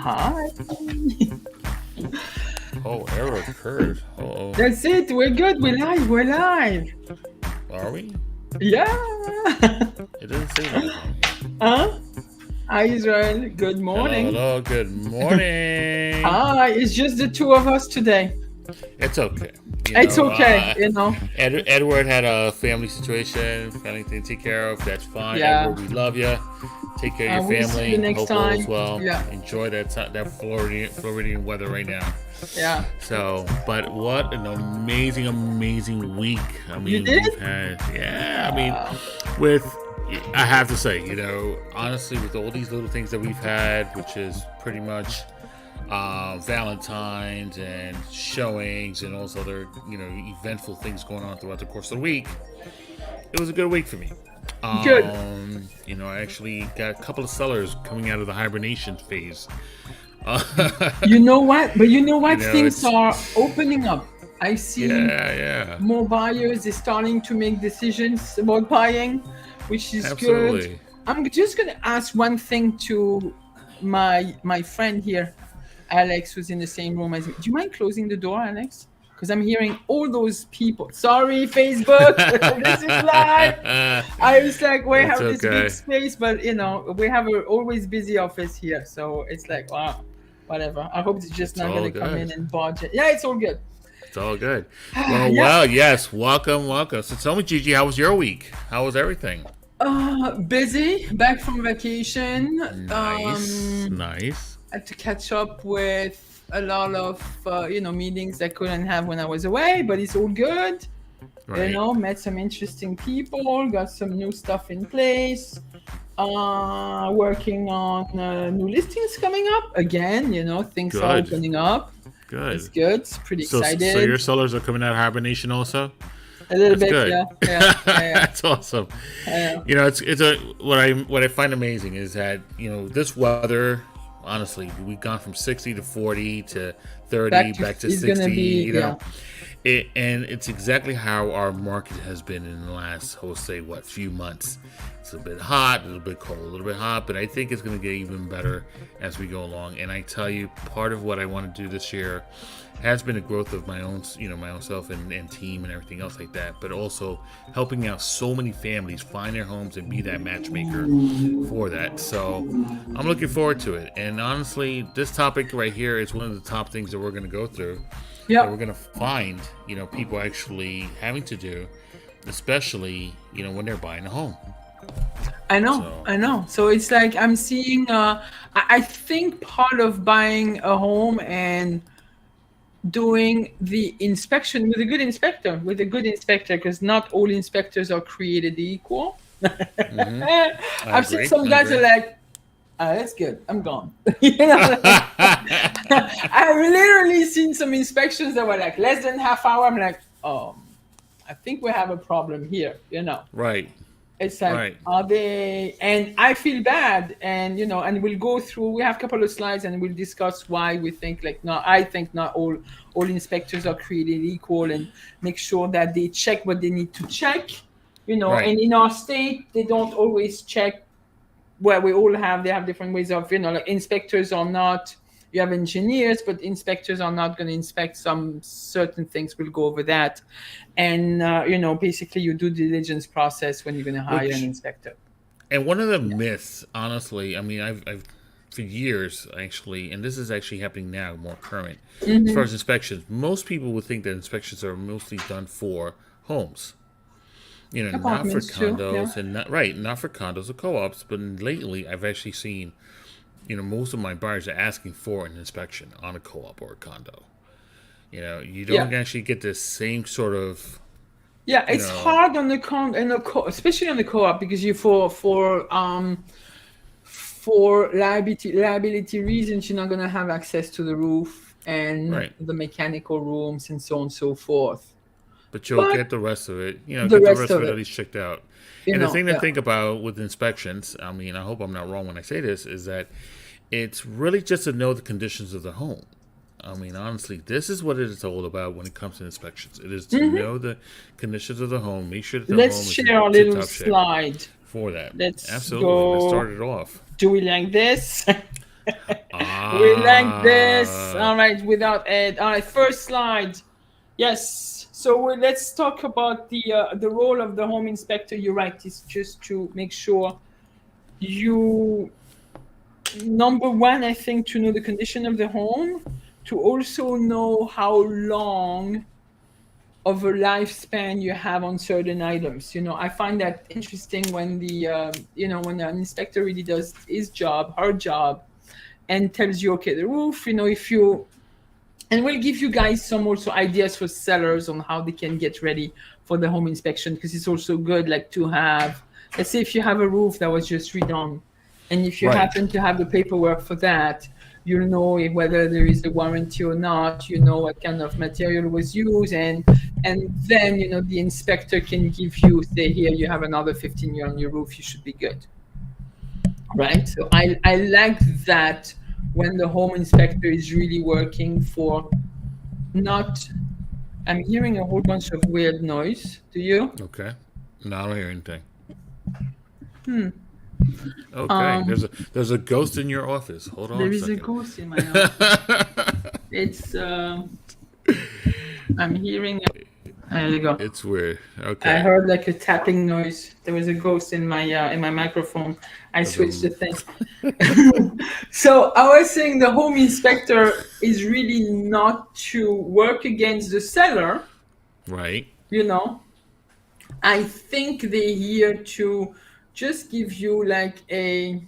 Hi. Oh, error occurred. Oh, That's it. We're good. We're live. We're live. are we? Yeah. It doesn't say live on here. Huh? Hi, Israel. Good Hello, morning. hello. Good morning. Hi. It's just the two of us today. It's okay. It's okay. Edward had a family situation, family thing to take care of. That's fine. Yeah. Edward, we love you. Take care of your We'll see you family. next Hope all is time. well. Yeah. Enjoy that Floridian weather right now. Yeah. So, but what an amazing week. I You mean, did? we've had, yeah, I mean, Uh, with, I have to say, honestly, with all these little things that we've had, which is pretty much Valentine's and showings and all those other, eventful things going on throughout the course of the week, it was a good week for me. Good. I actually got a couple of sellers coming out of the hibernation phase. You know what? But you know what? Things It's are opening up. I see yeah, more buyers is starting to make decisions about buying, which is good. absolutely. I'm just gonna ask one thing to my friend here, Alex, who's in the same room as me. Do you mind closing the door, Alex? Because I'm hearing all those people. Sorry, Facebook. This is live. I was like, we It's have this big okay. space, but we have a always busy office here, so it's like, wow, whatever. I hope it's just It's not all gonna come in good. and budget. Yeah, it's all good. It's all good. Well, Yeah. yes. Welcome. So tell me, Gigi, how was your week? How was everything? Busy, back from vacation. Nice. Nice. Had to catch up with a lot of meetings I couldn't have when I was away, but it's all good. Right. Met some interesting people, got some new stuff in place. Working on new listings coming up again. Things are Good. opening up. It's Good. good. It's pretty So your excited. sellers are coming out of hibernation also? A little That's bit, good. yeah, yeah, yeah, That's awesome. yeah. It's a what I find amazing is that this weather. Honestly, we've gone from 60 to 40 to 30 Back to back to it's gonna 60. be, yeah. And it's exactly how our market has been in the last, few months. It's a bit hot, a little bit cold, a little bit hot, but I think it's going to get even better as we go along. And I tell you, part of what I want to do this year has been the growth of my own self and team and everything else like that, but also helping out so many families find their homes and be that matchmaker for that. So I'm looking forward to it. And honestly, this topic right here is one of the top things that we're going to go through, that we're Yep. going to find, people actually having to do, especially, when they're buying a home. I know, So, I know. So it's like I'm seeing. I think part of buying a home and doing the inspection with a good inspector, because not all inspectors are created equal. hmm I I've seen agree. some I guys are agree. like, that's good, I'm gone. Like, I've literally seen some inspections that were like less than half hour. I'm like, I think we have a problem here. Right. It's like, Right. are they? And I feel bad, and we'll go through. We have a couple of slides, and we'll discuss why we think like no. I think not all inspectors are created equal, and make sure that they check what they need to check. Right. And in our state, they don't always check. Well, they have different ways of, like inspectors are not. You have engineers, but inspectors are not going to inspect some certain things. We'll go over that, and basically you do diligence process when you're going to hire an Which inspector. and one of the Yeah. myths, honestly, I mean, I've for years actually, and this is actually happening now, more current, as far Hmm. as inspections. Most people would think that inspections are mostly done for homes. Not for Apartments too. Yeah. condos and not for condos or co-ops. But lately, I've actually seen, most of my buyers are asking for an inspection on a co-op or a condo. You Yeah. don't actually get the same sort of, Yeah, you it's know, hard on the especially on the co-op, because you for liability reasons you're not going to have access to the roof and right. the mechanical rooms and so on and so forth. But you'll But get the rest of it. the Get the rest rest of of it at it, least checked out. And the thing to yeah. think about with inspections, I mean, I hope I'm not wrong when I say this, is that it's really just to know the conditions of the home. I mean, honestly, this is what it is all about when it comes to inspections. It is to Hmm. know the conditions of the home, make sure that the home Let's is in share our tip little top shape slide. for that. Let's Absolutely. Let's start go. it off. Do we like this? We like this. Ah, All right, without Ed. All right, first slide. Yes. So let's talk about the role of the home inspector. You're right. It's just to make sure you, number one, I think, to know the condition of the home, to also know how long of a lifespan you have on certain items. I find that interesting when when an inspector really does his job, her job, and tells you, okay, the roof, if you, and we'll give you guys some also ideas for sellers on how they can get ready for the home inspection, because it's also good, like, to have, let's say if you have a roof that was just redone, and if you right. happen to have the paperwork for that, you'll know whether there is a warranty or not, what kind of material was used, and then the inspector can give you, say, here you have another 15 years on your roof, you should be good. Right? So I like that when the home inspector is really working for not, I'm hearing a whole bunch of weird noise. Do you? Okay. No, I don't hear anything. Hmm. Okay. There's a ghost in your office. Hold on There a is a second. ghost in my house. It's I'm hearing. There you go. It's weird. I Okay. heard like a tapping noise. There was a ghost in my microphone. I switched the thing. So I was saying the home inspector is really not to work against the seller. Right. I think they're here to just give you like a,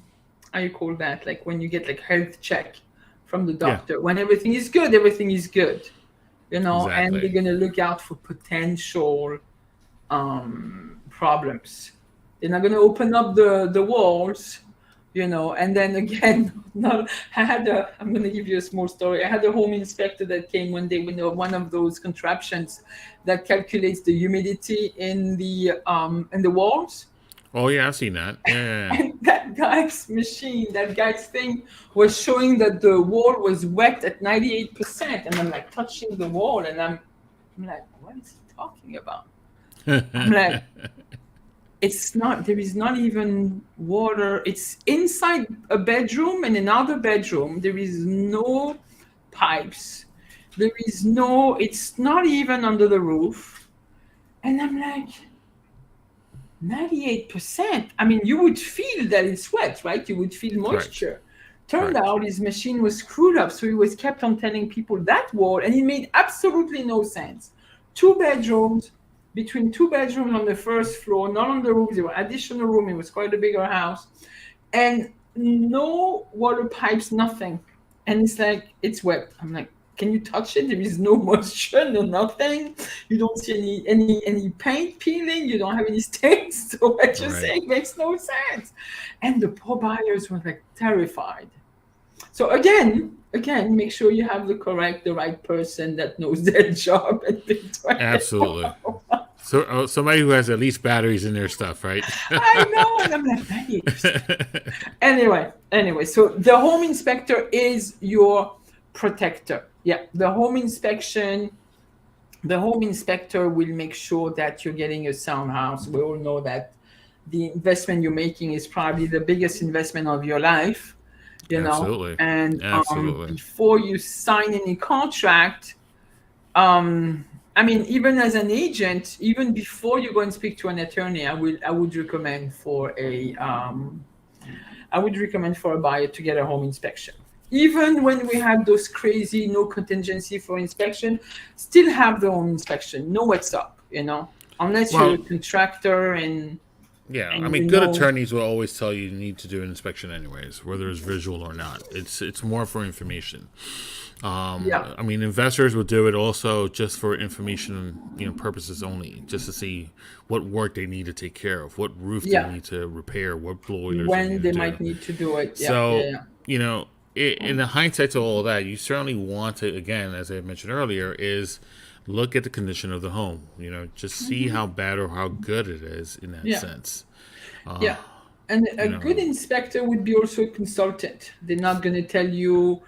how you call that? Like when you get like health check from the Yeah. doctor. When everything is good, everything is good. And Exactly. they're gonna look out for potential problems. They're not gonna open up the walls, and then again, not I'm gonna give you a small story. I had a home inspector that came one day with one of those contraptions that calculates the humidity in the walls. Oh yeah, I've seen that. Yeah. And that guy's thing was showing that the wall was wet at 98%. And I'm like touching the wall and I'm like, what is he talking about? I'm like, there is not even water. It's inside a bedroom and another bedroom. There is no pipes. It's not even under the roof. And I'm like, 98%. I mean, you would feel that it's wet, right? You would feel moisture. Turned out his machine was screwed up, so he was kept on telling people that wall, and it made absolutely no sense. Between two bedrooms on the first floor, not on the roof, there were additional room. It was quite a bigger house, and no water pipes, nothing. And it's like, it's wet. I'm like, can you touch it? There is no moisture, no nothing. You don't see any paint peeling. You don't have any stains. So what you're saying makes no sense. And the poor buyers were like terrified. So again, make sure you have the right person that knows their job. Absolutely. So somebody who has at least batteries in their stuff, right? I know, and I'm like 98%. Anyway, so the home inspector is your protector. Yeah, the home inspector will make sure that you're getting a sound house. We all know that the investment you're making is probably the biggest investment of your life, Absolutely. And Absolutely. before you sign any contract, I mean, even as an agent, even before you go and speak to an attorney, I would recommend for a buyer to get a home inspection. Even when we have those crazy no contingency for inspection, still have the home inspection. Know what's up, unless you're a contractor and. Yeah, I mean, good attorneys will always tell you need to do an inspection anyways, whether it's visual or not. It's more for information. I mean, investors will do it also just for information, purposes only, just to see what work they need to take care of, what roof they need to repair, what boilers when they might need to do it. In the hindsight to all of that, you certainly want to, again, as I mentioned earlier, is look at the condition of the home. Just see how bad or how good it is in that sense. And a good inspector would be also a consultant. They're not going to tell you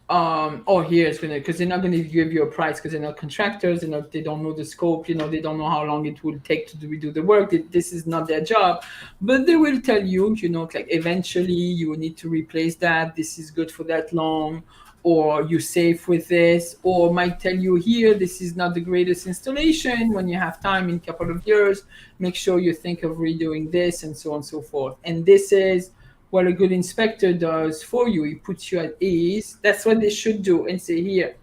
oh, here it's gonna, because they're not gonna give you a price because they're not contractors, they don't know the scope, they don't know how long it will take to redo the work. This is not their job, but they will tell you, like eventually you will need to replace that. This is good for that long, or you safe with this, or might tell you here, this is not the greatest installation. When you have time in a couple of years, make sure you think of redoing this, and so on and so forth. And this is what a good inspector does for you. He puts you at ease. That's what they should do, and say, here,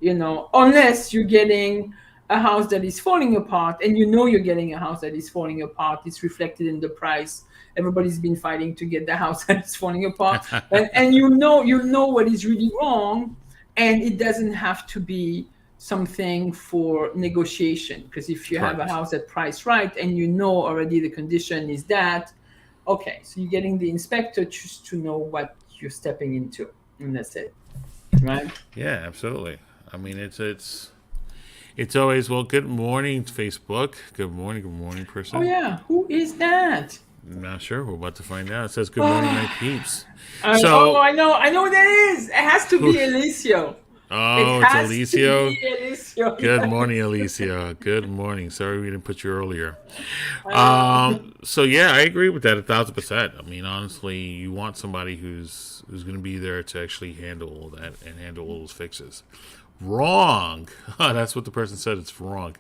unless you're getting a house that is falling apart, and you're getting a house that is falling apart, it's reflected in the price. Everybody's been fighting to get the house that is falling apart, and you know what is really wrong, and it doesn't have to be something for negotiation, because if you have a house at price right, and already the condition is that, okay, so you're getting the inspector just to know what you're stepping into, and that's it, right? Yeah, absolutely. I mean, it's always, well, good morning, Facebook. Good morning, person. Oh yeah, who is that? I'm not sure. We're about to find out. It says, good morning, my peeps. I know who that is. It has to be Alicio. Oh, it's Alicio. Alicio. Good morning, Alicia. Good morning. Sorry we didn't put you earlier. So yeah, I agree with that 1,000%. I mean, honestly, you want somebody who's going to be there to actually handle all that and handle all those fixes. Wrong. That's what the person said. It's wrong.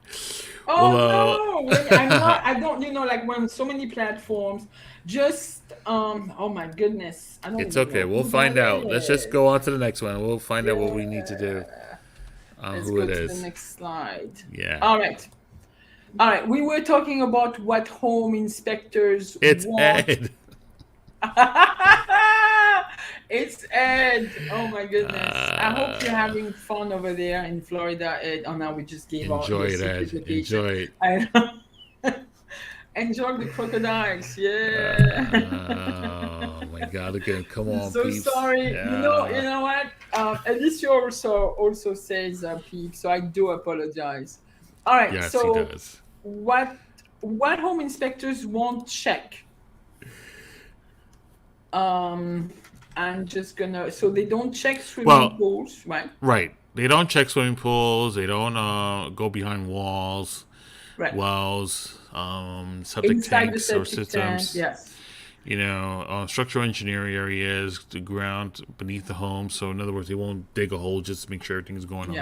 Oh no! I'm not. I don't. Like when so many platforms. Just oh my goodness. I don't. It's okay. We'll find out. Let's just go on to the next one. We'll find out what we need to do. Let's who go it to is. the next slide. Yeah. All right. We were talking about what home inspectors want. Ed. It's Ed. Oh my goodness. I hope you're having fun over there in Florida, Ed. Oh, now we just gave out Enjoy it, Ed. Enjoy it. I know. Enjoy the crocodiles. Yeah. Oh my God! Again, come on, so peeps. Sorry. Yeah. You know what? Alicia also says peeps, so I do apologize. All right. Yes, so he does. What home inspectors won't check? I'm just gonna. So they don't check swimming pools, right? Right. They don't check swimming pools. They don't go behind walls, wells, septic Inside tanks the or septic systems. tank, yes. Structural engineering areas, the ground beneath the home. So in other words, they won't dig a hole just to make sure everything's going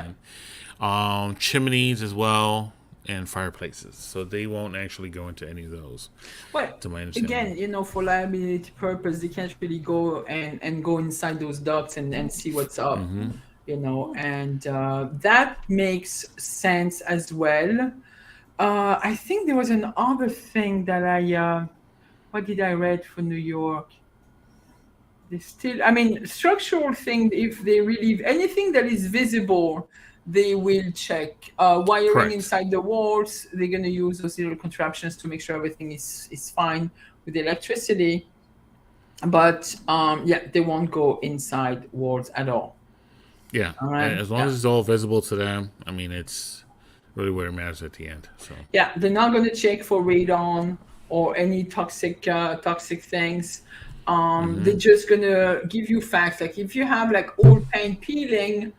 on. Chimneys as well. And fireplaces, so they won't actually go into any of those. Well, to my understanding. Again, for liability purpose, they can't really go and go inside those ducts and see what's up. Mm-hmm. And that makes sense as well. I think there was another thing that what did I read for New York? They still, structural thing. If anything that is visible, they will check. Wiring Correct. inside the walls, they're going to use those little contraptions to make sure everything is fine with electricity. But they won't go inside walls at all. Yeah, all right? As long as it's all visible to them, it's really what it matters at the end. So yeah, they're not going to check for radon or any toxic things. They're just going to give you facts. Like if you have old paint peeling,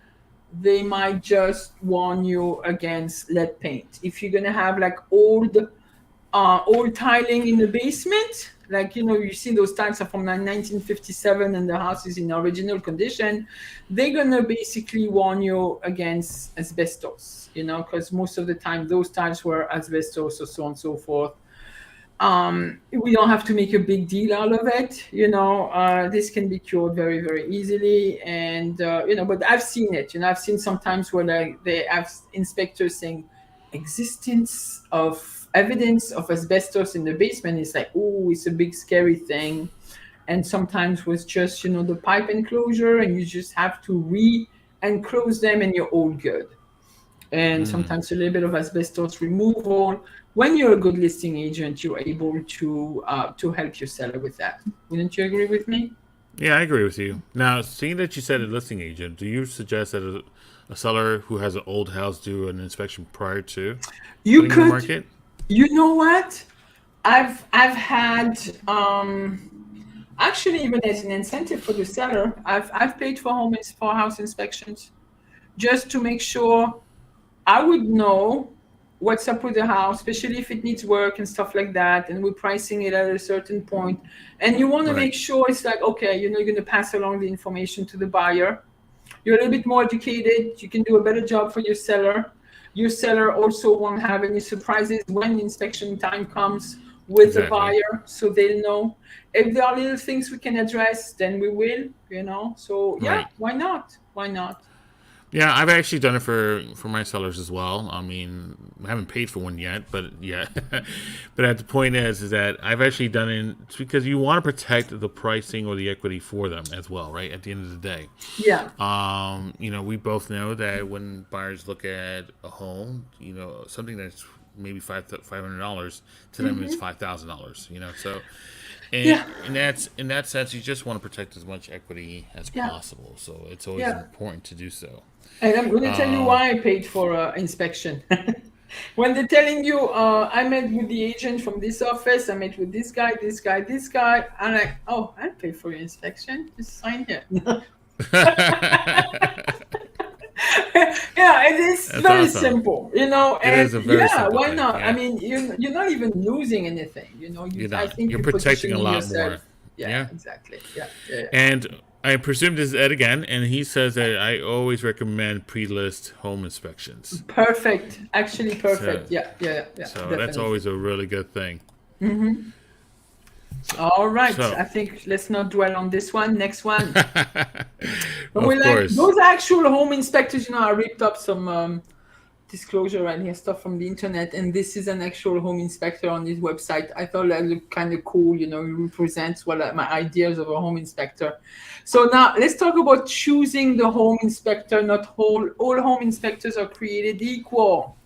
they might just warn you against lead paint. If you're gonna have old tiling in the basement, you see those tiles are from 1957 and the house is in original condition, they're gonna basically warn you against asbestos, because most of the time those tiles were asbestos or so on and so forth. We don't have to make a big deal out of it, this can be cured very, very easily. And, but I've seen it, I've seen sometimes where they have inspectors saying existence of evidence of asbestos in the basement is oh, it's a big scary thing. And sometimes with just, the pipe enclosure, and you just have to re-enclose them and you're all good. And sometimes a little bit of asbestos removal. When you're a good listing agent, you're able to help your seller with that. Wouldn't you agree with me? Yeah, I agree with you. Now, seeing that you said a listing agent, do you suggest that a seller who has an old house do an inspection prior to putting in the market? You know what? I've had Actually, even as an incentive for the seller, I've paid for for house inspections just to make sure I would know what's up with the house, especially if it needs work and stuff like that, and we're pricing it at a certain point. And you want to Right. make sure it's like, okay, you're going to pass along the information to the buyer. You're a little bit more educated. You can do a better job for your seller. Your seller also won't have any surprises when inspection time comes with the Exactly. buyer, so they'll know. If there are little things we can address, then we will. So yeah, Right. why not? Why not? Yeah, I've actually done it for my sellers as well. I mean, I haven't paid for one yet, but yeah. But at the point is that I've actually done it it's because you want to protect the pricing or the equity for them as well, right? At the end of the day, Yeah. we both know that when buyers look at a home, something that's maybe $500 to them is Hmm. $5,000. So and Yeah. in that sense, you just want to protect as much equity as Yeah. possible. So it's always Yeah. important to do so. And I'm going to tell you Um, why I paid for inspection. When they're telling you, I met with the agent from this office, I met with this guy, this guy, this guy, I'm like, oh, I'll pay for your inspection. Just sign here. Yeah, it is That's very awesome. simple. It And is a very yeah, simple why thing. not? I Yeah, mean, you're not even losing anything. you're I not. think You're you're protecting a positioning lot yourself. more. Yeah, Yeah. exactly. Yeah, yeah, yeah. And I presume this is Ed again, and he says that I always recommend pre-list home inspections. Perfect. Actually, So, perfect. Yeah, yeah, yeah, yeah, so that's definitely. always a really good thing. Hmm. So, All right. so I think let's not dwell on this one. Next one. And we of like course. those actual home inspectors. I ripped up some disclosure right here, stuff from the internet, and this is an actual home inspector on his website. I thought that looked kind of cool. It represents what my ideas of a home inspector. So now let's talk about choosing the home inspector. Not all home inspectors are created equal.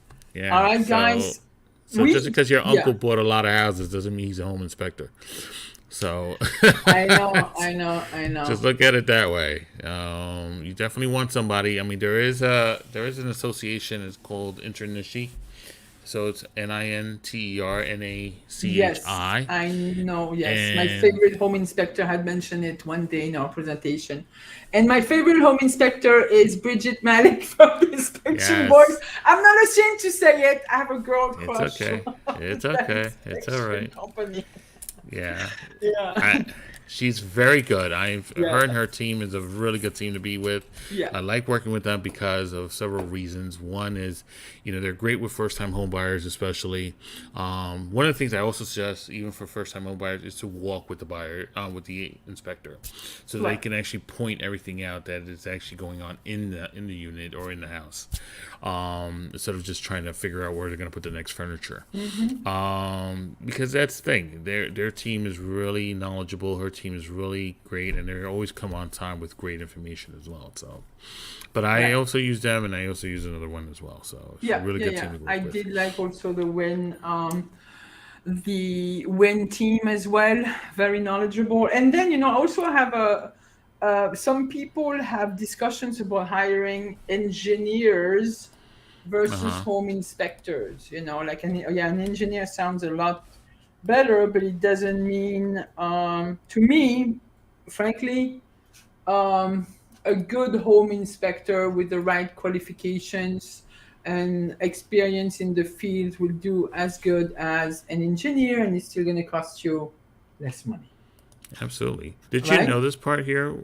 All Yeah. right, So, guys. so just because your Yeah. uncle bought a lot of houses doesn't mean he's a home inspector. So I know, I know, I just know. look at it that way. You definitely want somebody. I mean, there is an association. It's called Internishi. So it's Yes, NINTERNACHI, I know. Yes, my and favorite home inspector had mentioned it one day in our presentation. And my favorite home inspector is Bridget Malik from the Inspection Boys. yes, I'm not ashamed to say it. I have a girl it's crush okay. on It's that okay. It's all inspection right. company. Yeah. Yeah, I, she's very good. Her yeah, and her team is a really good team to be with. yeah. I like working with them because of several reasons. One is, they're great with first time home buyers, especially. One of the things I also suggest, even for first time home buyers, is to walk with the buyer, with the inspector, so they Right. can actually point everything out that is actually going on in the unit or in the house, instead of just trying to figure out where they're going to put the next furniture. Hmm. Because that's the thing. Their team is really knowledgeable. Her team is really great, and they always come on time with great information as well. So, but I Yeah. also use them, and I also use another one as well. So it's a Yeah, really yeah, good yeah. team to I work with. did like also the Win team as well, very knowledgeable. And then I also have a some people have discussions about hiring engineers Uh versus huh. home inspectors. Like an engineer sounds a lot better, but it doesn't mean to me, frankly, um, a good home inspector with the right qualifications and experience in the field will do as good as an engineer, and it's still going to cost you less money, Absolutely. Did you right? know this part here?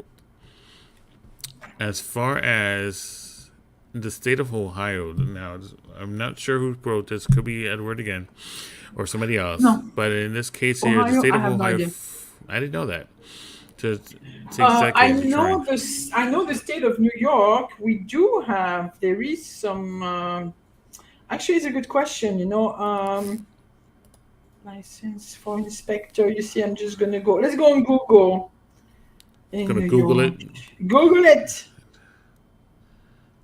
As far as the state of Ohio, now I'm not sure who wrote this. Could be Edward again or somebody else. No, But in this case here, the Ohio, state I of have no Ohio, idea. I didn't know that. To, it's exactly I as you're trying. know this. I know the state of New York. We do have. There is some. Actually, it's a good question. License for inspector. You see, I'm just gonna go. Let's go on Google in Gonna New Google it. York. Google it.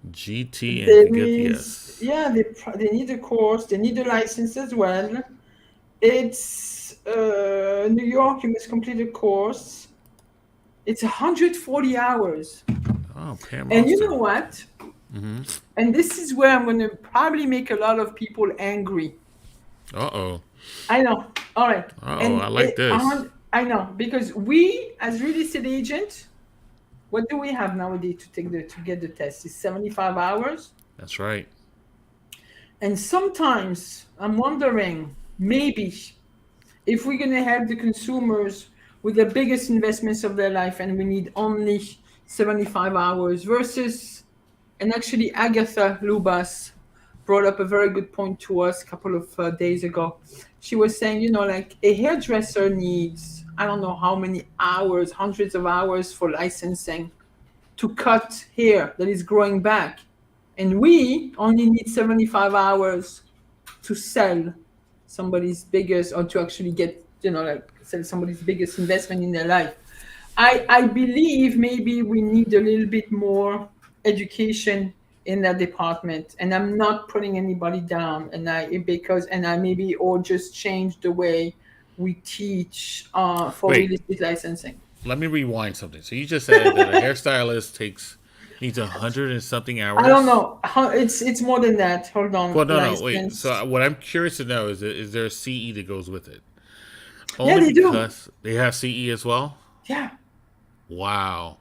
GT and There forget the is. S. Yeah, they need a course. They need a license as well. It's New York. You must complete a course. It's 140 hours. Oh, Pam And you Oster. know what? Mm-hmm. And this is where I'm going to probably make a lot of people angry. Uh oh. I know. All right. Uh oh. I And like this. I know, because we as real estate agent, what do we have nowadays to get the test? Is 75 hours. That's right. And sometimes I'm wondering, maybe if we're going to help the consumers with the biggest investments of their life and we need only 75 hours versus, and actually Agatha Lubas brought up a very good point to us a couple of days ago. She was saying, like a hairdresser needs, I don't know how many hours, hundreds of hours for licensing to cut hair that is growing back. And we only need 75 hours to sell somebody's biggest, or to actually get, like sell somebody's biggest investment in their life. I believe maybe we need a little bit more education in that department. And I'm not putting anybody down. And I maybe, or just change the way we teach for real Wait, estate licensing. let me rewind something. So you just said that a hairstylist needs 100 and something I don't hours. know. It's more than that. Hold on. Well, no, wait. License. So what I'm curious to know is there a CE that goes with it? Yeah, Only they do. because they have CE as well. Yeah. Wow.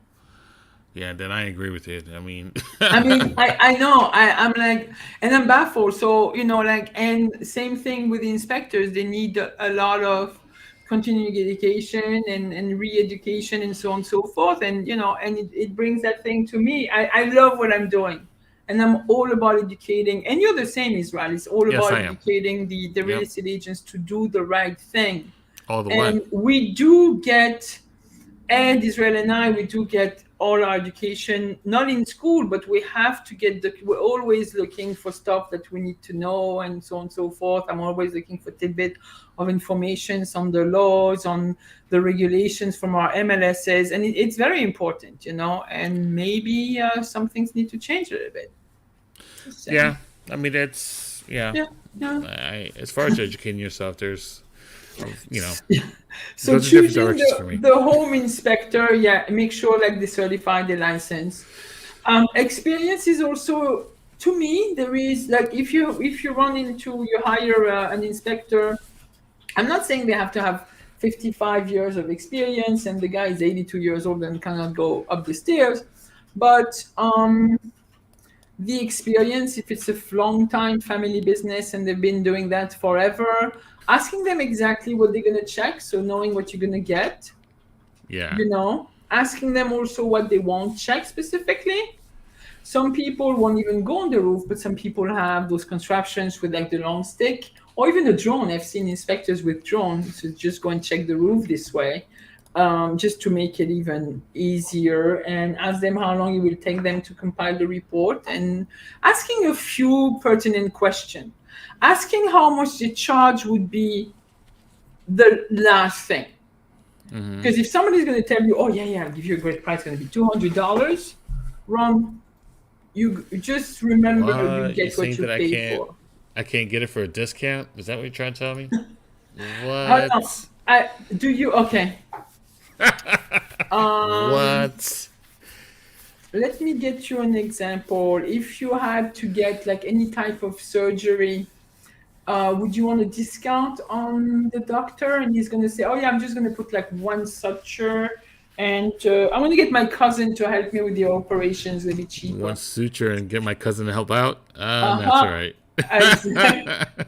Yeah, then I agree with it. I mean, I mean, I know. I'm like, and I'm baffled. So, like, and same thing with the inspectors. They need a lot of continuing education and re-education and so on and so forth. And, and it brings that thing to me. I love what I'm doing. And I'm all about educating. And you're the same, Israel. It's all yes, about I am. educating the real Yep, estate agents to do the right thing. all the way. And we do get, and Israel and I, we do get all our education, not in school, but we have to get we're always looking for stuff that we need to know and so on and so forth. I'm always looking for tidbit of information on the laws, on the regulations from our MLSs. And it's very important, and maybe some things need to change a little bit. Just saying. Yeah, I mean, it's yeah. Yeah. Yeah. As far as educating yourself, there's you know, So those are different choosing directions for me. the home inspector, yeah, make sure like they certify the license. Experience is also, to me, there is like, if you run into, you hire an inspector. I'm not saying they have to have 55 years of experience and the guy is 82 years old and cannot go up the stairs, but the experience, if it's a long time family business and they've been doing that forever, asking them exactly what they're going to check, so knowing what you're going to get, Yeah, asking them also what they won't check specifically. Some people won't even go on the roof, but some people have those contraptions with like the long stick or even a drone. I've seen inspectors with drones to just go and check the roof this way, just to make it even easier, and ask them how long it will take them to compile the report, and asking a few pertinent questions. Asking how much the charge would be the last thing. Because if somebody's going to tell you, oh, yeah, I'll give you a great price, it's going to be $200, wrong. You just remember you what you get what think you that pay for. I can't get it for a discount? Is that what you're trying to tell me? Hold on. What? Do you? Okay. What? Let me get you an example. If you had to get like any type of surgery, would you want a discount on the doctor? And he's going to say, oh, yeah, I'm just going to put like one suture. And I'm going to get my cousin to help me with the operations, a bit One cheaper. suture and get my cousin to help out? That's all Uh-huh. right. Exactly.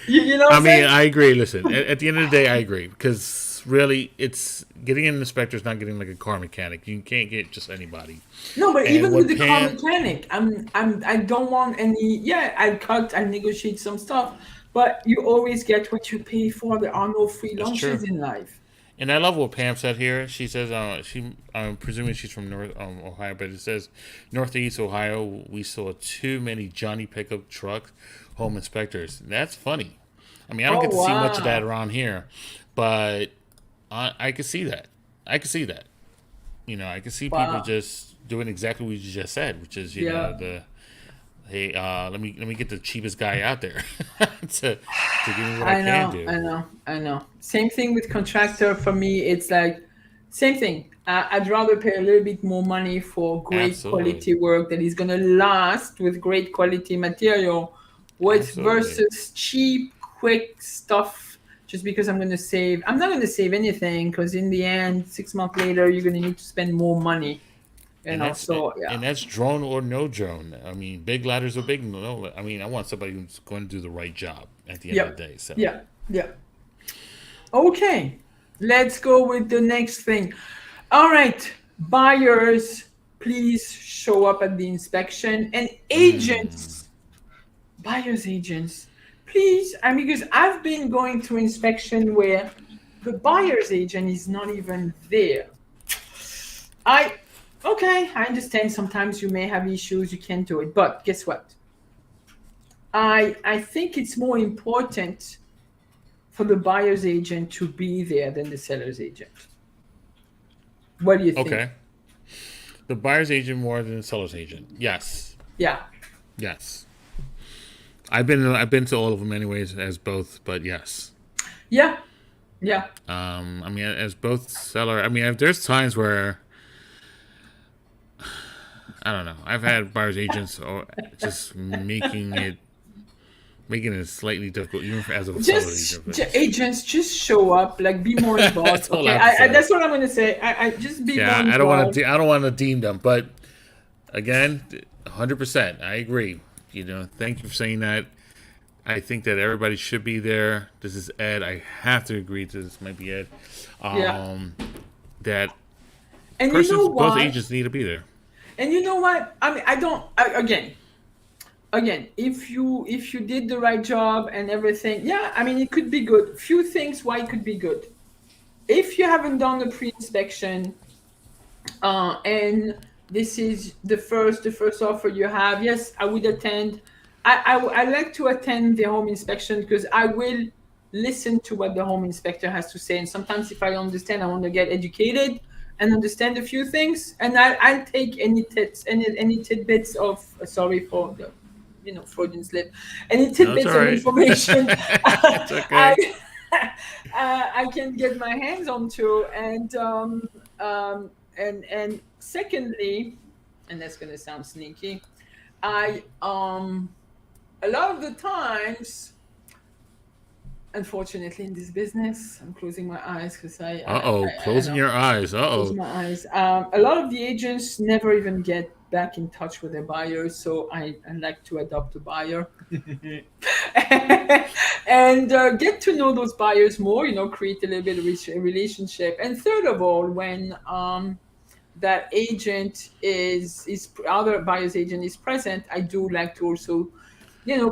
You know what I I'm mean, saying? I agree. Listen, at the end of the day, I agree because really, it's getting an inspector is not getting like a car mechanic. You can't get just anybody. No, but And even with what the car Pam? mechanic, I don't want any. Yeah, I'll negotiate some stuff, but you always get what you pay for. There are no free That's true. lunches in life. And I love what Pam said here. She says, I'm presuming she's from North Ohio, but it says, Northeast Ohio, we saw too many Johnny pickup truck home inspectors. That's funny. I mean, I don't Oh get to see much of that wow. around here, but I can see that. I can see that. I can see people Wow. just doing exactly what you just said, which is, Yeah. the hey, let me get the cheapest guy out there to give me what I I can know, do. I know, I know. Same thing with contractor. For me, it's like same thing. I'd rather pay a little bit more money for great Absolutely, quality work that is gonna last with great quality material, with absolutely. versus cheap, quick stuff just because I'm not going to save anything, because in the end, 6 months later, you're going to need to spend more money. So yeah. And that's drone or no drone. I mean, big ladders or big no. I mean, I want somebody who's going to do the right job at the end of the day. So yeah. Okay, let's go with the next thing. All right, buyers, please show up at the inspection, and agents, buyers agents, please. Because I've been going to inspection where the buyer's agent is not even there. I understand sometimes you may have issues, you can't do it, but guess what? I think it's more important for the buyer's agent to be there than the seller's agent. What do you think? Okay. The buyer's agent more than the seller's agent. Yes. Yeah. Yes. I've been to all of them anyways as both, but yes. Yeah. I mean, as both seller. I mean, there's times where I don't know. I've had buyer's agents just making it slightly difficult, even as a seller agent. Agents, just show up, like be more involved. That's what I'm going to say. I just be more involved. I don't want to deem them, but again, 100%. I agree. Thank you for saying that. I think that everybody should be there. This is Ed. I have to agree to this. Might be Ed. That and both agents need to be there. And you know what? I mean, again, if you did the right job and everything, it could be good. Few things why it could be good. If you haven't done the pre-inspection, and this is the first offer you have, yes, I would attend. I like to attend the home inspection because I will listen to what the home inspector has to say. And sometimes if I understand, I want to get educated and understand a few things. And I'll take any tidbits of, sorry for the, Freudian slip, any tidbits of information It's okay. I can get my hands onto. And secondly, and that's going to sound sneaky, a lot of the times, unfortunately, in this business, I'm closing my eyes because closing your eyes. Close my eyes. A lot of the agents never even get back in touch with their buyers, so I like to adopt a buyer and get to know those buyers more. Create a little bit of a relationship. And third of all, when that agent other buyer's agent is present, I do like to also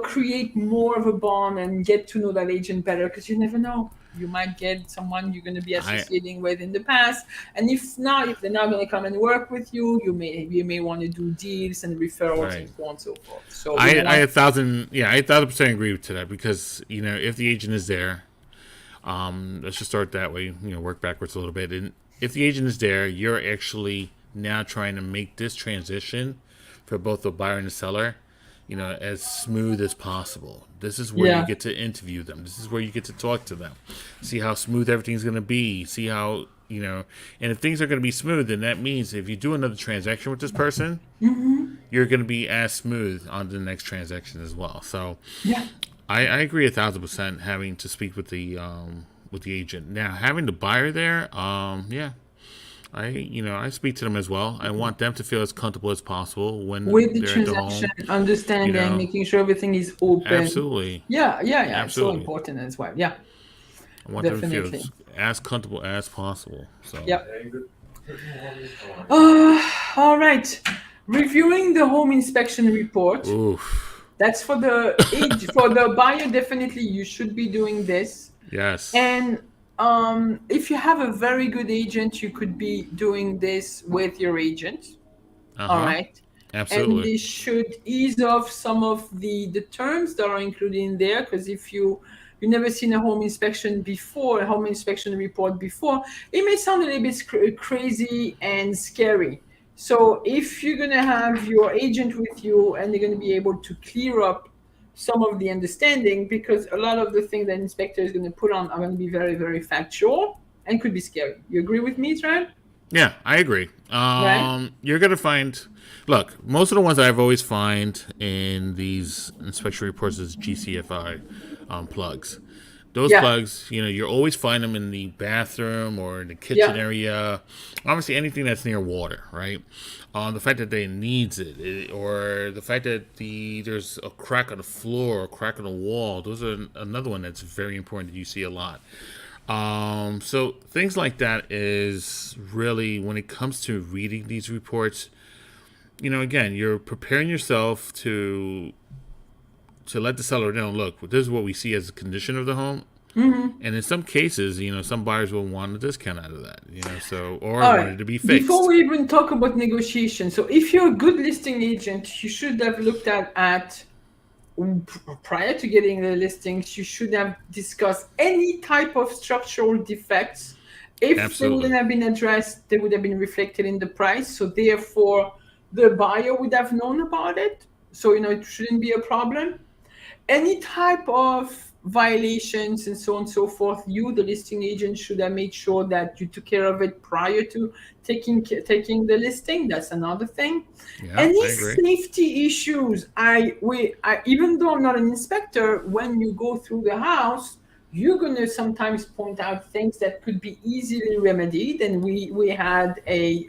create more of a bond and get to know that agent better, because you never know. You might get someone you're going to be associating with in the past, and if they're not going to come and work with you, you may want to do deals and referrals and so on and so forth. So I 1,000% agree to that, because if the agent is there, let's just start that way. Work backwards a little bit, and if the agent is there, you're actually now trying to make this transition for both the buyer and the seller, as smooth as possible. This is where you get to interview them. This is where you get to talk to them, see how smooth everything's going to be, see how, and if things are going to be smooth, then that means if you do another transaction with this person, you're going to be as smooth on the next transaction as well. So I agree 1,000% having to speak with the agent. Now, having the buyer there, I speak to them as well. I want them to feel as comfortable as possible when with the they're transaction, at the home. understanding, making sure everything is open. Absolutely. Yeah. Absolutely. It's so important as well. Yeah. I want them to feel as comfortable as possible. So. Yeah. All right. Reviewing the home inspection report. Oof. That's for the buyer. Definitely, you should be doing this. Yes. And if you have a very good agent, you could be doing this with your agent. All right. Absolutely. And this should ease off some of the terms that are included in there, because if you've never seen a home inspection before, a home inspection report before, it may sound a little bit crazy and scary. So if you're going to have your agent with you and they're going to be able to clear up some of the understanding, because a lot of the things that inspector is going to put on are going to be very, very factual and could be scary. You agree with me, Trent? Yeah, I agree. Right? You're going to find, look, most of the ones I've always find in these inspection reports is GCFI plugs. Those Yeah. plugs, you always find them in the bathroom or in the kitchen Yeah. area. Obviously, anything that's near water, right? The fact that they needs it, or the fact that there's a crack on the floor, or a crack on the wall. Those are another one that's very important that you see a lot. So things like that is really, when it comes to reading these reports, again, you're preparing yourself to let the seller know, look, this is what we see as the condition of the home. Mm-hmm. And in some cases, some buyers will want a discount out of that, or All want right. it to be Before fixed. we even talk about negotiation, so if you're a good listing agent, you should have looked at prior to getting the listings, you should have discussed any type of structural defects. If they Absolutely. wouldn't have been addressed, they would have been reflected in the price. So therefore, the buyer would have known about it. So it shouldn't be a problem. Any type of violations and so on and so forth, you, the listing agent, should have made sure that you took care of it prior to taking the listing. That's another thing. Yeah, Any I agree. safety issues, I even though I'm not an inspector, when you go through the house, you're gonna sometimes point out things that could be easily remedied. And we had a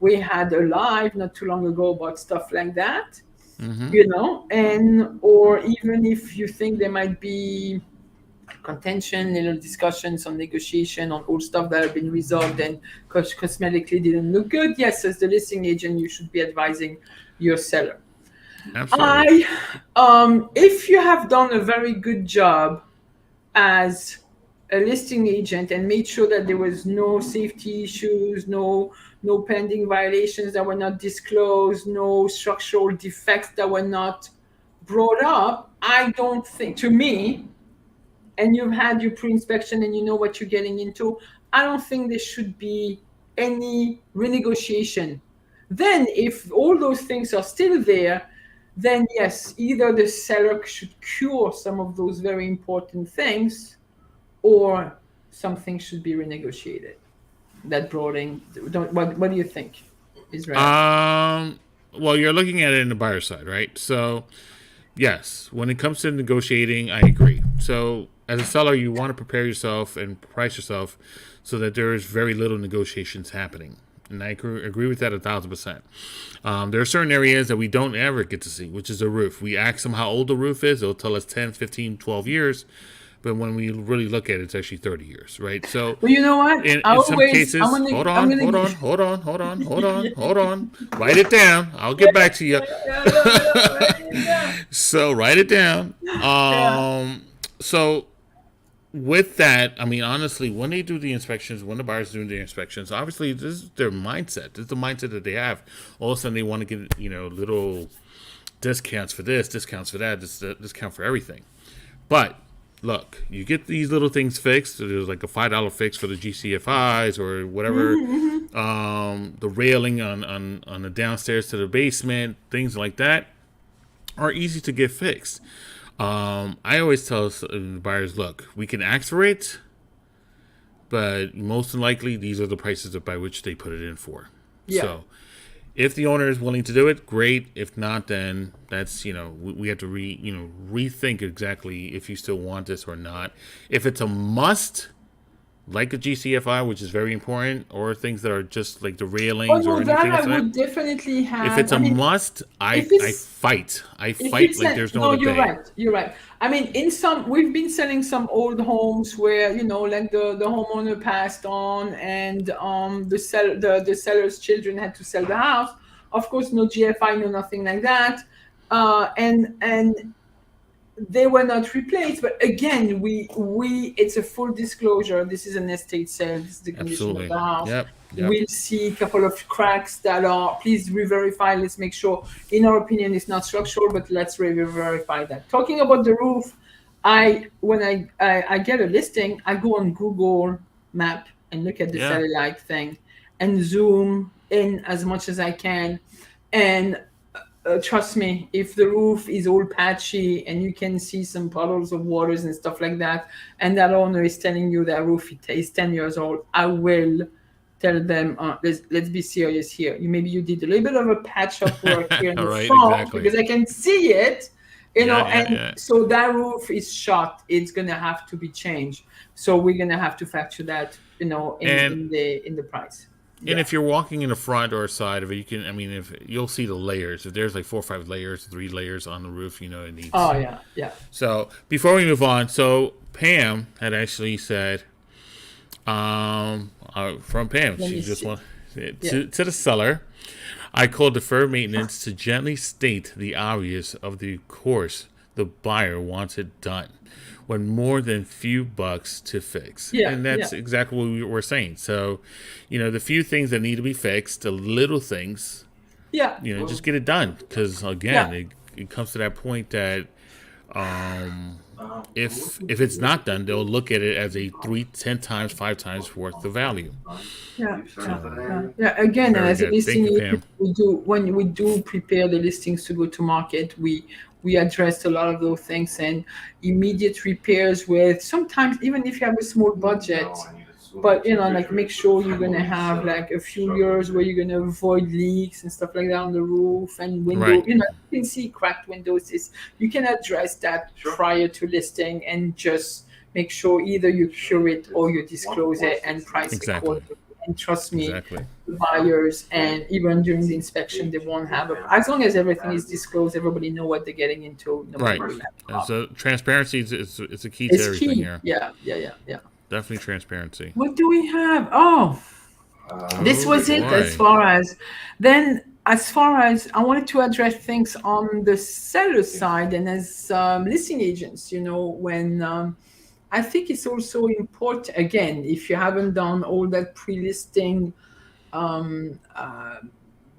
live not too long ago about stuff like that. Mm-hmm. And or even if you think there might be contention, little discussions on negotiation on all stuff that have been resolved and cosmetically didn't look good, yes, as the listing agent, you should be advising your seller. Absolutely. If you have done a very good job as a listing agent and made sure that there was no safety issues, no pending violations that were not disclosed, no structural defects that were not brought up, I don't think, to me, and you've had your pre-inspection and you know what you're getting into, I don't think there should be any renegotiation. Then if all those things are still there, then yes, either the seller should cure some of those very important things, or something should be renegotiated. That brought in. What do you think, Israel? Um, well, you're looking at it in the buyer side, right? So, yes, when it comes to negotiating, I agree. So, as a seller, you want to prepare yourself and price yourself so that there is very little negotiations happening. And I agree with that 1,000%. There are certain areas that we don't ever get to see, which is the roof. We ask them how old the roof is. They'll tell us 10, 15, 12 years. But when we really look at it, it's actually 30 years, right? So, Well, you know what? in some I'm cases, gonna, hold I'm on, gonna. hold on, hold on, hold on, hold on, hold on. Write it down. I'll get back to you. Yeah. So, write it down. Yeah. So, with that, I mean, honestly, when they do the inspections, when the buyer's doing the inspections, obviously, this is their mindset. This is the mindset that they have. All of a sudden, they want to get, little discounts for this, discounts for that, discount for everything. But look, you get these little things fixed. There's like a $5 fix for the GCFIs or whatever. The railing on the downstairs to the basement, things like that, are easy to get fixed. I always tell buyers, look, we can ask for it, but most likely these are the prices by which they put it in for. Yeah. So if the owner is willing to do it, great. If not, then that's, we have to rethink exactly if you still want this or not. If it's a must, like a GCFI, which is very important, or things that are just like the railings or That anything I like that. would definitely have. If it's a must, I fight. I fight like there's no other you're day. right. You're right. I mean, we've been selling some old homes where like the homeowner passed on, and the seller's children had to sell the house. Of course, no GFI, no nothing like that, and they were not replaced. But again, we it's a full disclosure. This is an estate sale. This is the condition of Absolutely. the house. Yep. We'll see a couple of cracks that are, please re-verify. Let's make sure, in our opinion, it's not structural, but let's re-verify that. Talking about the roof, when I get a listing, I go on Google Map and look at the satellite thing and zoom in as much as I can. And trust me, if the roof is all patchy and you can see some puddles of waters and stuff like that, and that owner is telling you that roof is 10 years old, I will tell them, let's be serious here. Maybe you did a little bit of a patch up work here in the Right, front, exactly. because I can see it, And yeah. so that roof is shot. It's gonna have to be changed. So we're gonna have to factor that, And in the price. And Yeah. if you're walking in the front or side of it, you can. I mean, if you'll see the layers. If there's like 4 or 5 layers, 3 layers on the roof, it needs. Oh yeah, yeah. So before we move on, so Pam had actually said, from Pam, Let she me just see. want Yeah. to the seller. I called deferred maintenance to gently state the obvious of the course the buyer wants it done when more than few bucks to fix. Yeah. And Yeah. that's exactly what we were saying. So, the few things that need to be fixed, the little things, Yeah. just get it done. Because again, Yeah. it comes to that point that if it's not done, they'll look at it as a 3, 10 times, 5 times worth of value. Yeah, So yeah. Again, very as a good. Thank listing you, agent, Pam. we do when we do prepare the listings to go to market, we address a lot of those things and immediate repairs with sometimes even if you have a small budget, but like make sure you're gonna have like a few years where you're gonna avoid leaks and stuff like that on the roof and window. Right. You can see cracked windows. You can address that prior to listing and just make sure either you cure it or you disclose it and price Exactly. accordingly. And trust me, Exactly. the buyers and even during the inspection, they won't have as long as everything is disclosed, everybody know what they're getting into. Nobody Right. will have a And problem. so transparency is a key to It's everything key. here. Yeah, yeah, yeah, yeah. Definitely transparency. What do we have? Oh, this Oh was it boy. as far as I wanted to address things on the seller side and as listing agents, when I think it's also important, again, if you haven't done all that pre-listing um, uh,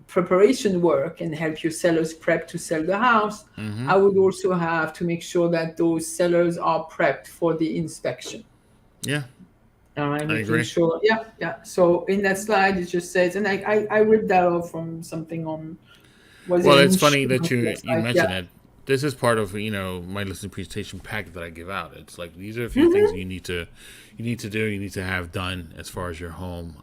preparation work and help your sellers prep to sell the house, Mm-hmm. I would also have to make sure that those sellers are prepped for the inspection. Yeah, All right, I making agree. sure. Yeah, yeah. So in that slide, it just says, and I ripped that off from something on, was Well, it it's funny that insurance you website? mentioned Yeah. that. This is part of my listening presentation packet that I give out. It's like these are a few things Mhm. you need to do, you need to have done as far as your home.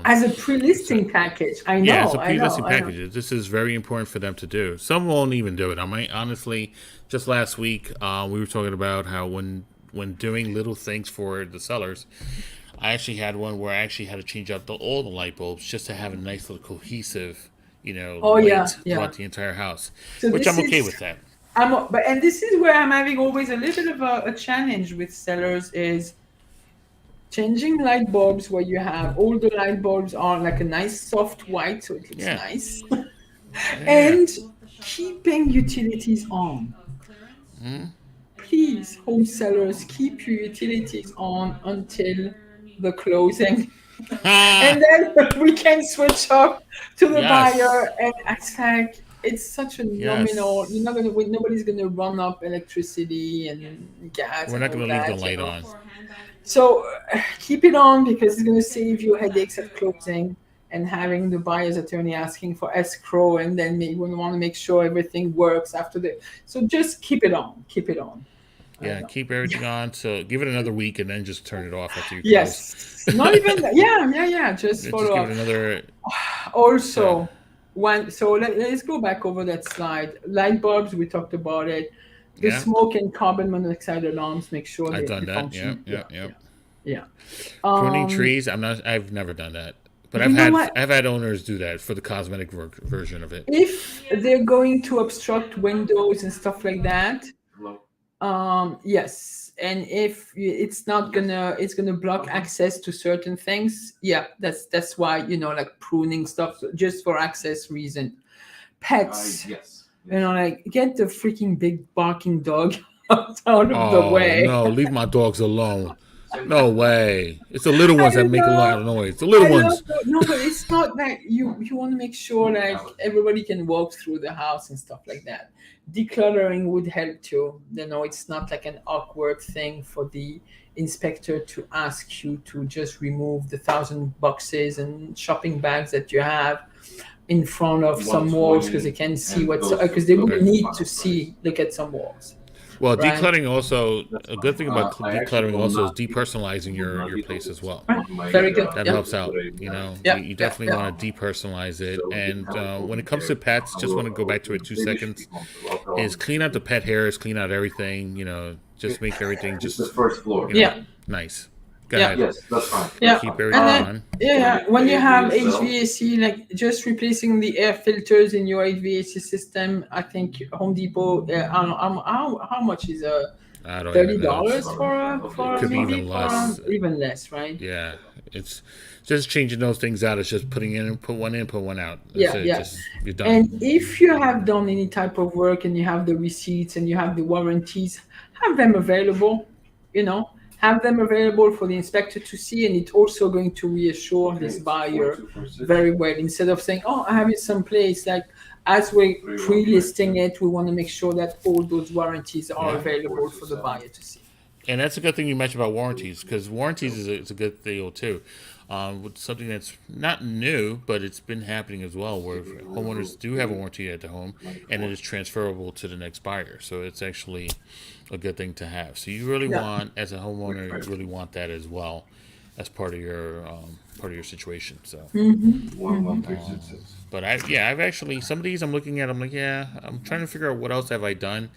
As a So pre-listing package, I yeah, it's know, a I know, pre-listing I know. package. This is very important for them to do. Some won't even do it. I mean, honestly, just last week we were talking about how when doing little things for the sellers, I actually had one where I actually had to change out all the light bulbs just to have a nice little cohesive, Oh yeah, light yeah. throughout the entire house, So which this I'm okay is with that. and this is where I'm having always a little bit of a challenge with sellers is changing light bulbs where you have all the light bulbs are like a nice soft white, so it looks Yeah, nice, yeah, and keeping utilities on. mm-hmm. Please, home sellers, keep your utilities on until the closing. And then we can switch up to the buyer. Yes, And it's like, it's such a nominal, yes. nobody's gonna run up electricity and gas We're and not all going to leave the light that. on. So keep it on because it's gonna save you headaches at closing and having the buyer's attorney asking for escrow and then we want to make sure everything works after the. So just keep it on. Keep it on. I don't Yeah, know. keep everything on. So give it another week and then just turn it off after you close. Yes. Not even yeah, yeah, yeah. Just Just follow give it up. another. So Also, let's go back over that slide. Light bulbs, we talked about it. The yeah, smoke and carbon monoxide alarms, make sure I've they done that. Yeah, function. yeah, Yeah, yeah. yeah, yeah. Pruning Um, trees. I'm not. I've never done that, but you know what? I've had owners do that for the cosmetic version of it. If they're going to obstruct windows and stuff like that, yes. And if it's gonna block access to certain things. Yeah, that's why like pruning stuff just for access reason. Pets, like get the freaking big barking dog out of the Oh way. no! Leave my dogs alone. No way. It's the little I ones that make a lot know. of noise. The little I love ones. no, but it's not that you want to make sure like everybody can walk through the house and stuff like that. Decluttering would help too. It's not like an awkward thing for the inspector to ask you to just remove the 1,000 boxes and shopping bags that you have in front of some walls because they can see what's because they would Okay. need to look at some walls, Well, right? decluttering also a good thing about decluttering also is depersonalizing your place as well. Right. Very good. That Yeah. helps out. Yeah. You Yeah. definitely Yeah. want to depersonalize it. And when it comes to pets, just want to go back to it 2 seconds. is clean out the pet hairs, clean out everything, just make everything It's just the first floor. nice. Go Yeah. ahead. Yes, that's fine. Yeah. Keep And everything then, on. when you have AV itself. HVAC, like just replacing the air filters in your HVAC system, I think Home Depot. I don't know how much is I don't even know. $30 for Could be Home even Depot? less. Even less, right? Yeah, it's just changing those things out. It's just putting in, put one in, put one out. That's Yeah, it. yeah. Just, you're done. And if you have done any type of work and you have the receipts and you have the warranties, have them available. Have them available for the inspector to see, and it's also going to reassure this buyer very well. Instead of saying, "Oh, I have it someplace," like as we're pre-listing it, we want to make sure that all those warranties are available for the buyer to see. And that's a good thing you mentioned about warranties, because warranties is a good deal too. With something that's not new, but it's been happening as well, where homeowners do have a warranty at the home, and it is transferable to the next buyer. So it's actually a good thing to have. So you really want, as a homeowner, you really want that as well, as part of your situation. So. 11366. But I've actually, some of these I'm looking at, I'm like, I'm trying to figure out what else have I done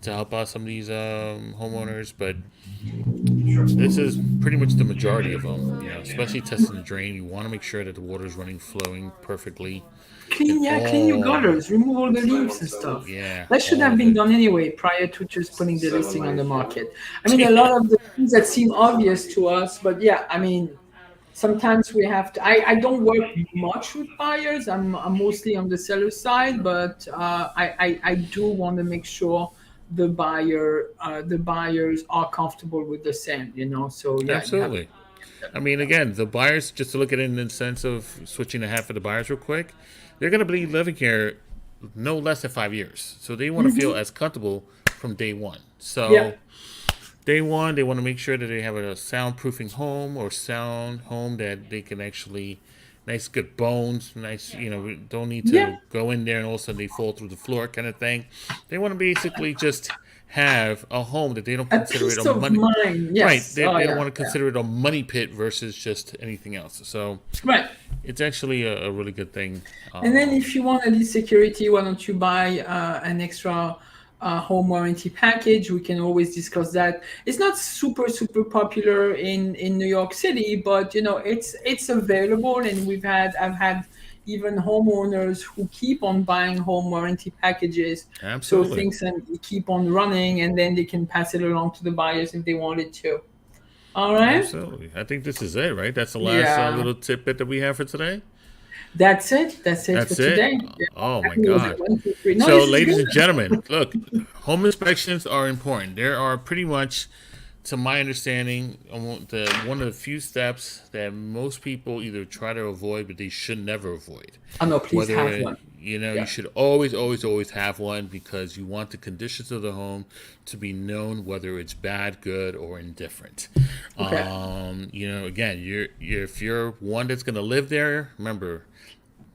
to help out some of these homeowners, but this is pretty much the majority of them. Especially testing the drain. You want to make sure that the water is flowing perfectly. Clean your gutters, remove all the leaves and stuff. Yeah, That should have been done anyway prior to just putting the listing on the market. I mean, a lot of the things that seem obvious to us, but sometimes we have to. I don't work much with buyers. I'm mostly on the seller side, but I do want to make sure the buyers are comfortable with the same. So absolutely. I mean, again, the buyers, just to look at it in the sense of switching to half of the buyers real quick, they're going to be living here no less than 5 years. So they want to feel as comfortable from day one. So day one, they want to make sure that they have a soundproofing home or sound home that they can actually, nice good bones, nice, don't need to go in there and all of a sudden they fall through the floor kind of thing. They want to basically just have a home that they don't consider it a money mind. Yes. Right. They don't want to consider it a money pit versus just anything else. So it's actually a really good thing. And then if you want a little security, why don't you buy an extra home warranty package? We can always discuss that. It's not super popular in New York City, but it's available, and I've had even homeowners who keep on buying home warranty packages. Absolutely. So things keep on running, and then they can pass it along to the buyers if they wanted to. All right. Absolutely. I think this is it, right? That's the last little tidbit that we have for today. That's it for today. Oh my God. So, ladies and gentlemen, look, home inspections are important. There are pretty much, to my understanding, one of the few steps that most people either try to avoid, but they should never avoid. Oh no, please have one. You should always have one, because you want the conditions of the home to be known, whether it's bad, good, or indifferent. Okay. Again, if you're one that's going to live there, remember,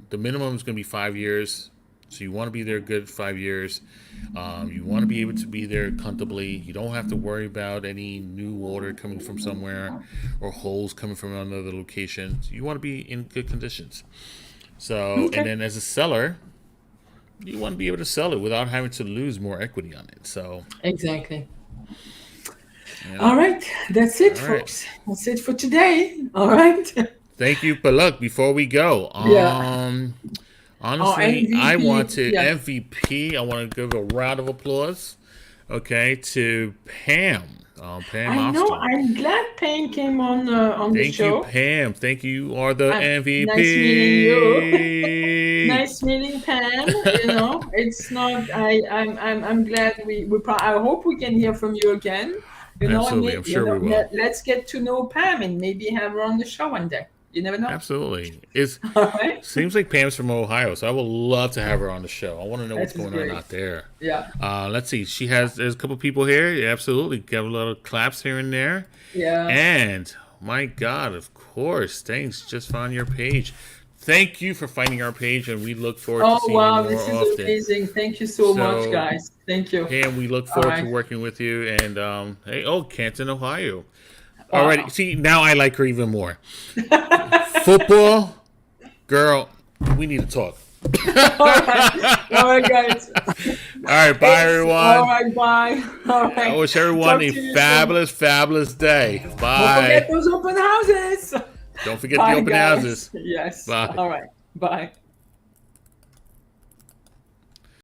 the minimum is going to be 5 years. So you want to be there good 5 years. You want to be able to be there comfortably. You don't have to worry about any new water coming from somewhere or holes coming from another location. So you want to be in good conditions. So, and then as a seller, you want to be able to sell it without having to lose more equity on it. So exactly. All right, that's it, folks. That's it for today. All right. Thank you. But look, before we go, honestly, I want to MVP. I want to give a round of applause, to Pam. Pam I know. I'm glad Pam came on the show. Thank you, Pam. Thank you. You are the MVP. Nice meeting you. Nice meeting Pam. It's not. I'm glad I hope we can hear from you again. Absolutely, I'm sure we will. Let's get to know Pam and maybe have her on the show one day. You never know. Absolutely. Seems like Pam's from Ohio, so I would love to have her on the show. I want to know what's going on out there. Yeah. Let's see. There's a couple people here. Yeah, absolutely. Got a lot of claps here and there. Yeah. And my God, of course. Thanks. Just found your page. Thank you for finding our page, and we look forward to seeing you more often. This is amazing. Thank you so much, guys. Thank you. And we look forward to working with you. And Canton, Ohio. Wow. Alrighty, see, now I like her even more. Football, girl, we need to talk. All right, guys. right, bye everyone. All right, bye. All right. I wish everyone a fabulous day. Don't Bye. forget those open houses. Don't forget Bye, the open guys. houses. Yes. Bye. All right. Bye.